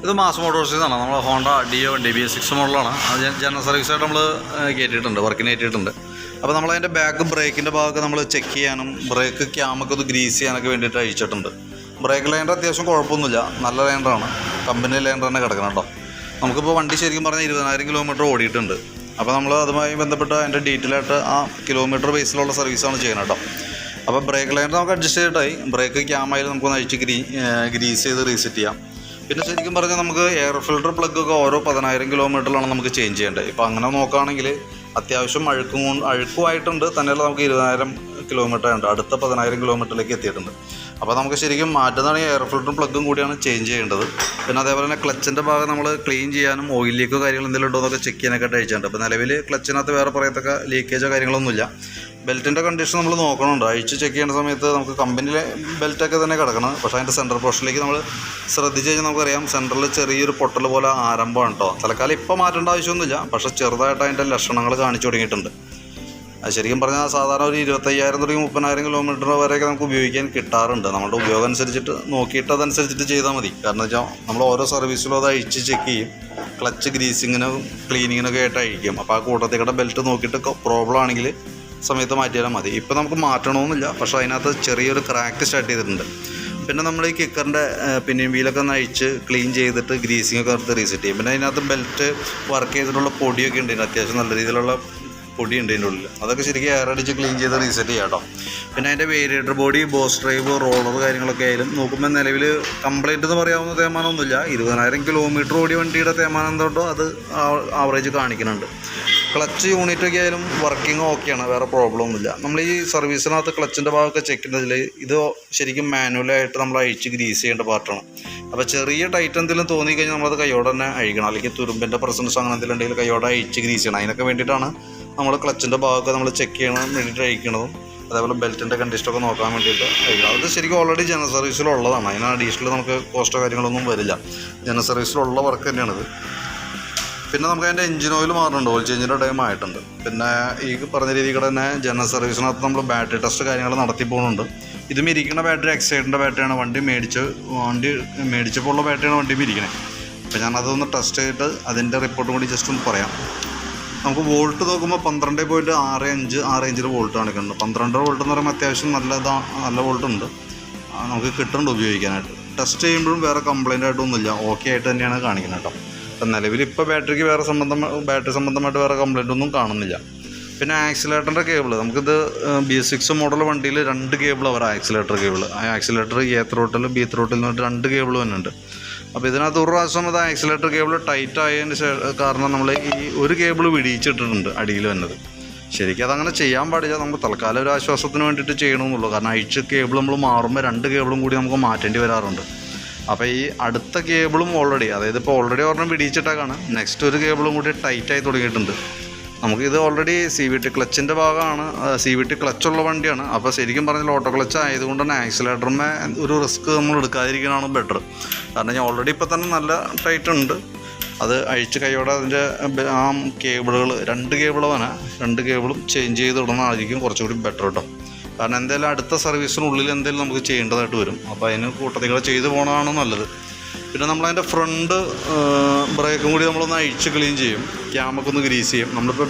ഇത് മാസ് മോട്ടോഴ്സിന്നാണ്. നമ്മൾ Honda deo വണ്ടി BS6 മോഡലാണ്. അത് ജനറൽ സർവീസായിട്ട് നമ്മൾ കയറ്റിയിട്ടുണ്ട്, വർക്കിന് കയറ്റിയിട്ടുണ്ട്. അപ്പോൾ നമ്മളതിൻ്റെ ബാക്ക് ബ്രേക്കിൻ്റെ ഭാഗമൊക്കെ നമ്മൾ ചെക്ക് ചെയ്യാനും ബ്രേക്ക് ക്യാമൊക്കെ ഒന്ന് ഗ്രീസ് ചെയ്യാനൊക്കെ വേണ്ടിയിട്ട് അഴിച്ചിട്ടുണ്ട്. ബ്രേക്ക് ലൈൻഡർ അത്യാവശ്യം കുഴപ്പമൊന്നുമില്ല, നല്ല ലൈൻഡറാണ്, കമ്പനി ലൈൻഡർ തന്നെ കിടക്കണം കേട്ടോ. നമുക്കിപ്പോൾ വണ്ടി ശരിക്കും പറഞ്ഞാൽ 20,000 കിലോമീറ്റർ ഓടിയിട്ടുണ്ട്. അപ്പോൾ നമ്മൾ അതുമായി ബന്ധപ്പെട്ട് അതിൻ്റെ ഡീറ്റെയിൽ ആയിട്ട് ആ കിലോമീറ്റർ ബേസിലുള്ള സർവീസാണ് ചെയ്യുന്നത് കേട്ടോ. അപ്പോൾ ബ്രേക്ക് ലൈൻഡർ നമുക്ക് അഡ്ജസ്റ്റ് ചെയ്തിട്ടായി ബ്രേക്ക് ക്യാമയിൽ നമുക്കൊന്ന് അഴിച്ച് ഗ്രീസ് ചെയ്ത് റീസെറ്റ് ചെയ്യാം. പിന്നെ ശരിക്കും പറഞ്ഞാൽ നമുക്ക് എയർ ഫിൽട്ടർ പ്ലഗൊക്കെ ഓരോ 10,000 കിലോമീറ്ററിലാണ് നമുക്ക് ചേഞ്ച് ചെയ്യേണ്ടത്. ഇപ്പോൾ അങ്ങനെ നോക്കുകയാണെങ്കിൽ അത്യാവശ്യം അഴുക്കുമായിട്ടുണ്ട്, തന്നെയല്ല നമുക്ക് 20,000 കിലോമീറ്റർ ഉണ്ട്, അടുത്ത 10,000 കിലോമീറ്ററിലേക്ക് എത്തിയിട്ടുണ്ട്. അപ്പോൾ നമുക്ക് ശരിക്കും മാറ്റുന്നതാണെങ്കിൽ എയർ ഫിൽട്ടറും പ്ലഗും കൂടിയാണ് ചേഞ്ച് ചെയ്യേണ്ടത്. പിന്നെ അതേപോലെ തന്നെ ക്ലച്ചിൻ്റെ ഭാഗം നമ്മൾ ക്ലീൻ ചെയ്യാനും ഓയിൽ ലീക്കോ കാര്യങ്ങൾ എന്തെങ്കിലും ഉണ്ടോ എന്നൊക്കെ ചെക്ക് ചെയ്യാനൊക്കെ അഴിച്ചിട്ടുണ്ട്. അപ്പോൾ നിലവിൽ ക്ലച്ചിനകത്ത് വേറെ പറയത്തക്ക ലീക്കേജോ കാര്യങ്ങളൊന്നുമില്ല. ബെൽറ്റിൻ്റെ കണ്ടീഷൻ നമ്മൾ നോക്കണമുണ്ട്. അഴിച്ച് ചെക്ക് ചെയ്യുന്ന സമയത്ത് നമുക്ക് കമ്പനിയിലെ ബെൽറ്റൊക്കെ തന്നെ കിടക്കണം. പക്ഷേ അതിൻ്റെ സെൻറ്റർ പോർഷനിലേക്ക് നമ്മൾ ശ്രദ്ധിച്ച് കഴിഞ്ഞാൽ നമുക്കറിയാം സെൻറ്ററിൽ ചെറിയൊരു പൊട്ടൽ പോലെ ആരംഭമാണ് കേട്ടോ. തൽക്കാലം ഇപ്പോൾ മാറ്റേണ്ട ആവശ്യമൊന്നുമില്ല, പക്ഷേ ചെറുതായിട്ട് അതിൻ്റെ ലക്ഷണങ്ങൾ കാണിച്ചു തുടങ്ങിയിട്ടുണ്ട്. അത് ശരിക്കും പറഞ്ഞാൽ സാധാരണ ഒരു 25,000 തുടങ്ങി 30,000 കിലോമീറ്റർ വരെയൊക്കെ നമുക്ക് ഉപയോഗിക്കാൻ കിട്ടാറുണ്ട്. നമ്മുടെ ഉപയോഗം അനുസരിച്ചിട്ട് നോക്കിയിട്ട് അതനുസരിച്ചിട്ട് ചെയ്താൽ മതി. കാരണം വെച്ചാൽ നമ്മൾ ഓരോ സർവീസിലും അത് അഴിച്ച് ചെക്ക് ചെയ്യും, ക്ലച്ച് ഗ്രീസിങ്ങിനും ക്ലീനിങ്ങിനൊക്കെ ആയിട്ട് അഴിക്കും. അപ്പോൾ ആ കൂട്ടത്തേക്കടെ ബെൽറ്റ് നോക്കിയിട്ട് പ്രോബ്ലം ആണെങ്കിൽ സമയത്ത് മാറ്റിയാലും മതി. ഇപ്പോൾ നമുക്ക് മാറ്റണമെന്നില്ല, പക്ഷേ അതിനകത്ത് ചെറിയൊരു ക്രാക്ക് സ്റ്റാർട്ട് ചെയ്തിട്ടുണ്ട്. പിന്നെ നമ്മൾ ഈ കിക്കറിൻ്റെ പിന്നിയും വീലൊക്കെ ഒന്ന് അഴിച്ച് ക്ലീൻ ചെയ്തിട്ട് ഗ്രീസിങ്ങൊക്കെ നിർത്തി റീസെറ്റ് ചെയ്യും. പിന്നെ അതിനകത്ത് ബെൽറ്റ് വർക്ക് ചെയ്തിട്ടുള്ള പൊടിയൊക്കെ ഉണ്ട്, അത്യാവശ്യം നല്ല രീതിയിലുള്ള പൊടിയുണ്ട് ഇതിൻ്റെ ഉള്ളിൽ. അതൊക്കെ ശരിക്കും എയർ അടിച്ച് ക്ലീൻ ചെയ്ത് റീസെറ്റ് ചെയ്യാം കേട്ടോ. പിന്നെ അതിൻ്റെ variator body, boss drive, roller കാര്യങ്ങളൊക്കെ ആയാലും നോക്കുമ്പോൾ നിലവിൽ കംപ്ലൈൻറ്റ് എന്ന് പറയാവുന്ന തേമാനമൊന്നുമില്ല. 20,000 കിലോമീറ്റർ ഓടിയ വണ്ടിയുടെ തേമാനം എന്തോട്ടോ അത് ആവറേജ് കാണിക്കുന്നുണ്ട്. ക്ലച്ച് യൂണിറ്റൊക്കെ ആയാലും വർക്കിംഗ് ഓക്കെയാണ്, വേറെ പ്രോബ്ലം ഒന്നുമില്ല. നമ്മൾ ഈ സർവീസിനകത്ത് ക്ലച്ചിൻ്റെ ഭാഗമൊക്കെ ചെക്ക് ചെയ്യുന്നതിൽ ഇത് ശരിക്കും മാനുവലായിട്ട് നമ്മൾ അഴിച്ച് ഗ്രീസ് ചെയ്യേണ്ട പാർട്ടാണ്. അപ്പോൾ ചെറിയ ടൈറ്റ് എന്തെങ്കിലും തോന്നിക്കഴിഞ്ഞാൽ നമ്മളത് കൈയോടെ തന്നെ അഴിക്കണം, അല്ലെങ്കിൽ തുരുമ്പിൻ്റെ പ്രസൻസ് അങ്ങനെ എന്തെങ്കിലും ഉണ്ടെങ്കിൽ കൈയോടെ അഴിച്ച് ഗ്രീസ് ചെയ്യണം. അതിനൊക്കെ വേണ്ടിയിട്ടാണ് നമ്മൾ ക്ലച്ചിൻ്റെ ഭാഗമൊക്കെ നമ്മൾ ചെക്ക് ചെയ്യണം വേണ്ടിയിട്ട് അഴിക്കണതും. അതേപോലെ ബെൽറ്റിൻ്റെ കണ്ടീഷനൊക്കെ നോക്കാൻ വേണ്ടിയിട്ട് അഴിക്കണം. അത് ശരിക്കും ഓൾറെഡി ജനറൽ സർവീസിലുള്ളതാണ്, അതിന് അഡീഷണൽ നമുക്ക് കോസ്റ്റോ കാര്യങ്ങളൊന്നും വരില്ല. ജനറൽ സർവീസിലുള്ള വർക്ക് തന്നെയാണിത്. പിന്നെ നമുക്ക് അതിൻ്റെ എഞ്ചിൻ ഓയിൽ മാറുന്നുണ്ട്, ഓയിൽ ചേഞ്ചിൻ്റെ ടൈം ആയിട്ടുണ്ട്. പിന്നെ ഈ പറഞ്ഞ രീതിയിൽ തന്നെ ജനറൽ സർവീസിനകത്ത് നമ്മൾ ബാറ്ററി ടെസ്റ്റ് കാര്യങ്ങൾ നടത്തി പോകുന്നുണ്ട്. ഇതും ഇരിക്കുന്ന ബാറ്ററി എക്സൈഡിൻ്റെ ബാറ്ററിയാണ്. വണ്ടി മേടിച്ചപ്പോൾ ഉള്ള ബാറ്ററിയാണ് വണ്ടി ഇരിക്കണേ. അപ്പോൾ ഞാനതൊന്ന് ടെസ്റ്റ് ചെയ്തിട്ട് അതിൻ്റെ റിപ്പോർട്ടും കൂടി ജസ്റ്റ് ഒന്ന് പറയാം. നമുക്ക് വോൾട്ട് നോക്കുമ്പോൾ 12.65 ആ റേഞ്ചിൽ വോൾട്ട് കാണിക്കുന്നുണ്ട്. 12 വോൾട്ട് എന്ന് പറയുമ്പോൾ അത്യാവശ്യം നല്ല വോൾട്ട് ഉണ്ട്, നമുക്ക് കിട്ടുന്നുണ്ട് ഉപയോഗിക്കാനായിട്ട്. ടെസ്റ്റ് ചെയ്യുമ്പോഴും വേറെ കംപ്ലൈൻ്റ് ആയിട്ടൊന്നുമില്ല, ഓക്കെ ആയിട്ട് തന്നെയാണ് കാണിക്കുന്നത് കേട്ടോ. അപ്പം നിലവിൽ ഇപ്പോൾ ബാറ്ററി സംബന്ധമായിട്ട് വേറെ കംപ്ലൈൻ്റ് ഒന്നും കാണുന്നില്ല. പിന്നെ ആക്സിലേറ്ററിൻ്റെ കേബിൾ നമുക്കിത് BS6 മോഡൽ വണ്ടിയിൽ 2 കേബിൾ അവർ ആക്സിലേറ്റർ കേബിൾ. ആ accelerator A throttle B throttle എന്ന് പറഞ്ഞിട്ട് 2 കേബിൾ വന്നിട്ടുണ്ട്. അപ്പോൾ ഇതിനകത്ത് ഒരു പ്രാവശ്യം അത് ആക്സിലേറ്റർ കേബിൾ ടൈറ്റ് ആയതിന് കാരണം നമ്മൾ ഈ ഒരു കേബിൾ വിടിയിച്ചിട്ടിട്ടുണ്ട് അടിയിൽ വന്നത്. ശരിക്കും അതങ്ങനെ ചെയ്യാൻ പാടില്ല, നമുക്ക് തൽക്കാലം ഒരു ആശ്വാസത്തിന് വേണ്ടിയിട്ട് ചെയ്യണമെന്നുള്ളൂ. കാരണം അഴിച്ച് കേബിൾ നമ്മൾ മാറുമ്പോൾ 2 കേബിളും കൂടി നമുക്ക് മാറ്റേണ്ടി വരാറുണ്ട്. അപ്പോൾ ഈ അടുത്ത കേബിളും അതായത് ഇപ്പോൾ ഓൾറെഡി ഒരെണ്ണം വിടിയിച്ചിട്ടേക്കാണ്, നെക്സ്റ്റ് ഒരു കേബിളും കൂടി ടൈറ്റായി തുടങ്ങിയിട്ടുണ്ട്. നമുക്കിത് ഓൾറെഡി CVT ക്ലച്ചിൻ്റെ ഭാഗമാണ്, CVT ക്ലച്ചുള്ള വണ്ടിയാണ്. അപ്പോൾ ശരിക്കും പറഞ്ഞാൽ ഓട്ടോ ക്ലച്ച് ആയതുകൊണ്ട് തന്നെ ആക്സിലേറ്ററിന് ഒരു റിസ്ക് നമ്മൾ എടുക്കാതിരിക്കുന്നതാണ് ബെറ്റർ. കാരണം ഞാൻ ഓൾറെഡി ഇപ്പോൾ തന്നെ നല്ല ടൈറ്റ് ഉണ്ട്, അത് അഴിച്ച് കൈയോടെ അതിൻ്റെ ആ കേബിളുകൾ 2 കേബിളാണ്, 2 കേബിളും ചേഞ്ച് ചെയ്ത് ഇടുന്നതായിരിക്കും കുറച്ചുകൂടി ബെറ്റർ കേട്ടോ. കാരണം എന്തായാലും അടുത്ത സർവീസിനുള്ളിൽ എന്തെങ്കിലും നമുക്ക് ചെയ്യേണ്ടതായിട്ട് വരും. അപ്പോൾ അതിന് കൂട്ടത്തികൾ ചെയ്ത് പോകണതാണ് നല്ലത്. പിന്നെ നമ്മളതിൻ്റെ ഫ്രണ്ട് ബ്രേക്കും കൂടി നമ്മളൊന്ന് അഴിച്ച് ക്ലീൻ ചെയ്യും, ക്യാമൊക്കെ ഒന്ന് ഗ്രീസ് ചെയ്യും. നമ്മളിപ്പോൾ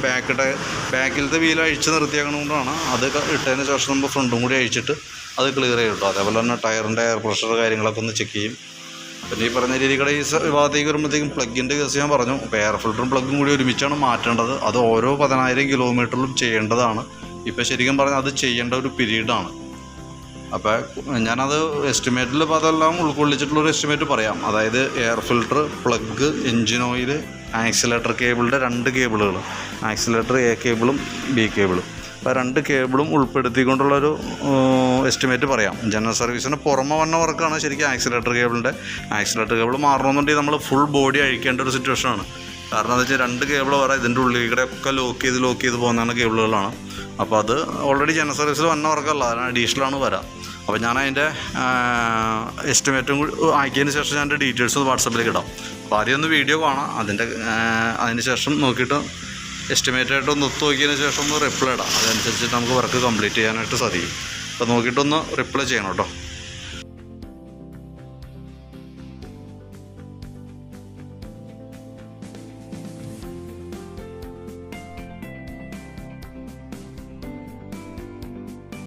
ബാക്കിലത്തെ വീൽ അഴിച്ച് നിർത്തിയാക്കണതുകൊണ്ടാണ്. അത് ഇട്ടതിന് ശേഷം നമ്മൾ ഫ്രണ്ടും കൂടി അഴിച്ചിട്ട് അത് ക്ലിയർ ചെയ്യും കേട്ടോ. അതേപോലെ തന്നെ ടയറിൻ്റെ എയർ പ്രഷർ കാര്യങ്ങളൊക്കെ ഒന്ന് ചെക്ക് ചെയ്യും. പിന്നെ ഈ പറഞ്ഞ രീതിയുടെ ഈ ഭാഗത്തേക്ക് വരുമ്പോഴത്തേക്കും പ്ലഗിൻ്റെ കേസ് ഞാൻ പറഞ്ഞു. അപ്പോൾ എയർ ഫിൽറ്ററും പ്ലഗും കൂടി ഒരുമിച്ചാണ് മാറ്റേണ്ടത്. അത് ഓരോ 10,000 കിലോമീറ്ററിലും ചെയ്യേണ്ടതാണ്. ഇപ്പോൾ ശരിക്കും പറഞ്ഞാൽ അത് ചെയ്യേണ്ട ഒരു പീരീഡാണ്. അപ്പോൾ ഞാനത് എസ്റ്റിമേറ്റിൽ ഇപ്പോൾ അതെല്ലാം ഉൾക്കൊള്ളിച്ചിട്ടുള്ളൊരു എസ്റ്റിമേറ്റ് പറയാം. അതായത് air filter, plug, engine oil, accelerator കേബിളിൻ്റെ 2 കേബിളുകൾ, ആക്സിലേറ്റർ A കേബിളും B കേബിളും. അപ്പോൾ 2 കേബിളും ഉൾപ്പെടുത്തിക്കൊണ്ടുള്ളൊരു എസ്റ്റിമേറ്റ് പറയാം. ജനറൽ സർവീസിന് പുറമെ വന്ന വർക്കാണ് ശരിക്കും ആക്സിലേറ്റർ കേബിൾ മാറണമെന്നുണ്ടെങ്കിൽ നമ്മൾ ഫുൾ ബോഡി അഴിക്കേണ്ട ഒരു സിറ്റുവേഷനാണ്. കാരണം എന്താ വെച്ചാൽ 2 കേബിൾ വരാം, ഇതിൻ്റെ ഉള്ളിൽ കൂടെയൊക്കെ ലോക്ക് ചെയ്ത് പോകുന്ന കേബിളുകളാണ്. അപ്പോൾ അത് ഓൾറെഡി ജനറൽ സർവീസിൽ വന്ന വർക്കല്ല, അതിന് അഡീഷണലാണ് വരാം. അപ്പോൾ ഞാൻ അതിൻ്റെ എസ്റ്റിമേറ്റും കൂടി ആക്കിയതിന് ശേഷം ഞാൻ എൻ്റെ ഡീറ്റെയിൽസ് വാട്സപ്പിലേക്ക് ഇടാം. അപ്പോൾ ആദ്യം ഒന്ന് വീഡിയോ കാണാം, അതിന് ശേഷം നോക്കിയിട്ട് എസ്റ്റിമേറ്റായിട്ട് ഒന്ന് ഒത്തു നോക്കിയതിന് ശേഷം ഒന്ന് റിപ്ലൈ ഇടാം. അതനുസരിച്ചിട്ട് നമുക്ക് വർക്ക് കംപ്ലീറ്റ് ചെയ്യാനായിട്ട് സാധിക്കും. അപ്പോൾ നോക്കിയിട്ടൊന്ന് റിപ്ലൈ ചെയ്യണം കേട്ടോ.